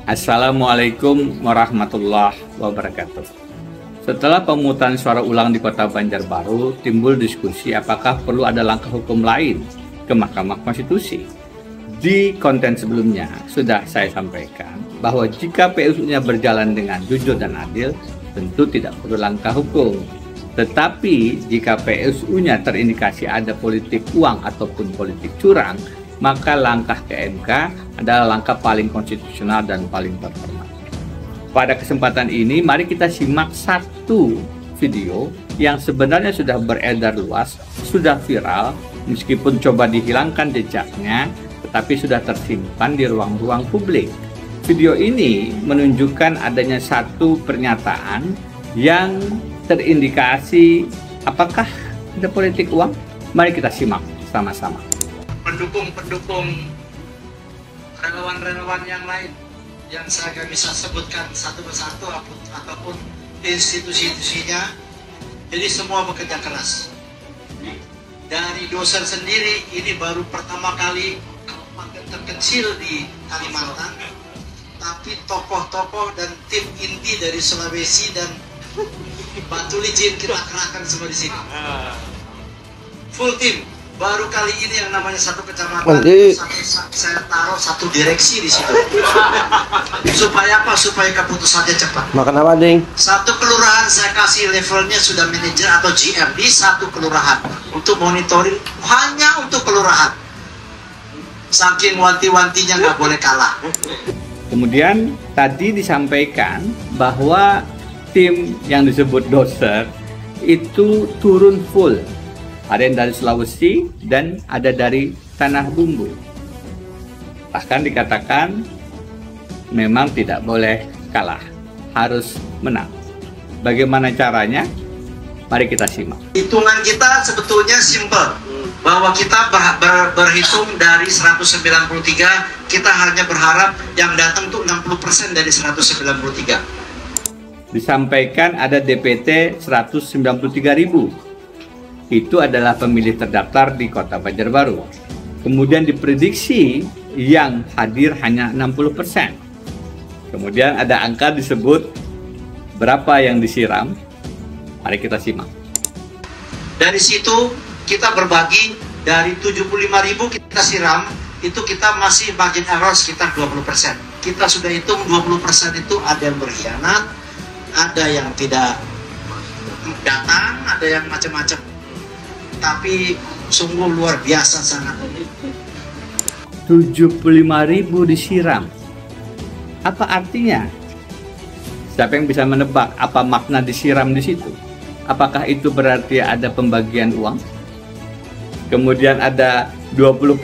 Assalamualaikum warahmatullahi wabarakatuh. Setelah pemungutan suara ulang di Kota Banjarbaru, timbul diskusi apakah perlu ada langkah hukum lain ke Mahkamah Konstitusi. Di konten sebelumnya sudah saya sampaikan bahwa jika PSU-nya berjalan dengan jujur dan adil, tentu tidak perlu langkah hukum. Tetapi jika PSU-nya terindikasi ada politik uang ataupun politik curang, maka langkah ke MK adalah langkah paling konstitusional dan paling terhormat. Pada kesempatan ini, mari kita simak satu video yang sebenarnya sudah beredar luas, sudah viral, meskipun coba dihilangkan jejaknya, tetapi sudah tersimpan di ruang-ruang publik. Video ini menunjukkan adanya satu pernyataan yang terindikasi apakah ada politik uang. Mari kita simak sama-sama. Pendukung-pendukung relawan-relawan yang lain yang saya gak bisa sebutkan satu persatu ataupun institusi-institusinya, jadi semua bekerja keras. Dari dosen sendiri, ini baru pertama kali kabupaten terkecil di Kalimantan, tapi tokoh-tokoh dan tim inti dari Sulawesi dan Batu Licin kita kerahkan semua di sini. Full tim. Baru kali ini yang namanya satu kecamatan saya taruh satu direksi di situ. Supaya apa? Supaya keputusannya cepat. Makan apa, Ding? Satu kelurahan saya kasih levelnya sudah manajer atau GM di satu kelurahan untuk monitoring, hanya untuk kelurahan. Saking wanti-wantinya nggak boleh kalah. Kemudian tadi disampaikan bahwa tim yang disebut doser itu turun full. Ada yang dari Sulawesi dan ada dari Tanah Bumbu. Bahkan dikatakan memang tidak boleh kalah, harus menang. Bagaimana caranya? Mari kita simak. Hitungan kita sebetulnya simpel, bahwa kita berhitung dari 193, kita hanya berharap yang datang tuh 60% dari 193. Disampaikan ada DPT 193.000. Itu adalah pemilih terdaftar di Kota Banjarbaru. Kemudian diprediksi yang hadir hanya 60%. Kemudian ada angka disebut berapa yang disiram. Mari kita simak. Dari situ kita berbagi, dari 75.000 kita siram, itu kita masih margin error sekitar 20%. Kita sudah hitung 20% itu ada yang berkhianat, ada yang tidak datang, ada yang macam-macam. Tapi sungguh luar biasa sangat. 75.000 disiram. Apa artinya? Siapa yang bisa menebak apa makna disiram di situ? Apakah itu berarti ada pembagian uang? Kemudian ada 20%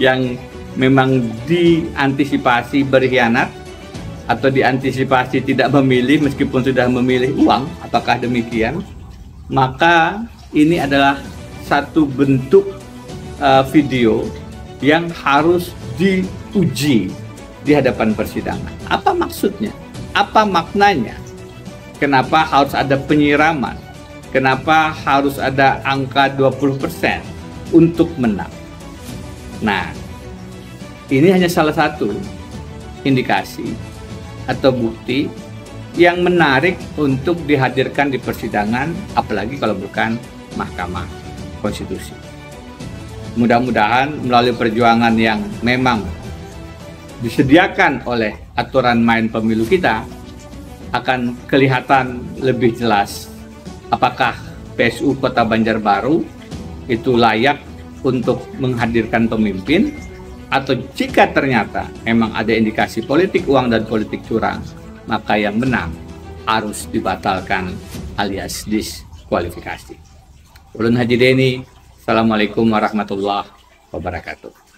yang memang diantisipasi berkhianat atau diantisipasi tidak memilih meskipun sudah memilih uang. Apakah demikian? Maka ini adalah satu bentuk video yang harus diuji di hadapan persidangan. Apa maksudnya? Apa maknanya? Kenapa harus ada penyiraman? Kenapa harus ada angka 20% untuk menang? Nah, ini hanya salah satu indikasi atau bukti yang menarik untuk dihadirkan di persidangan, apalagi kalau bukan Mahkamah Konstitusi. Mudah-mudahan melalui perjuangan yang memang disediakan oleh aturan main pemilu kita, akan kelihatan lebih jelas apakah PSU Kota Banjarbaru itu layak untuk menghadirkan pemimpin, atau jika ternyata memang ada indikasi politik uang dan politik curang, maka yang menang harus dibatalkan alias diskualifikasi. Ulun Haji Deni, Assalamualaikum warahmatullahi wabarakatuh.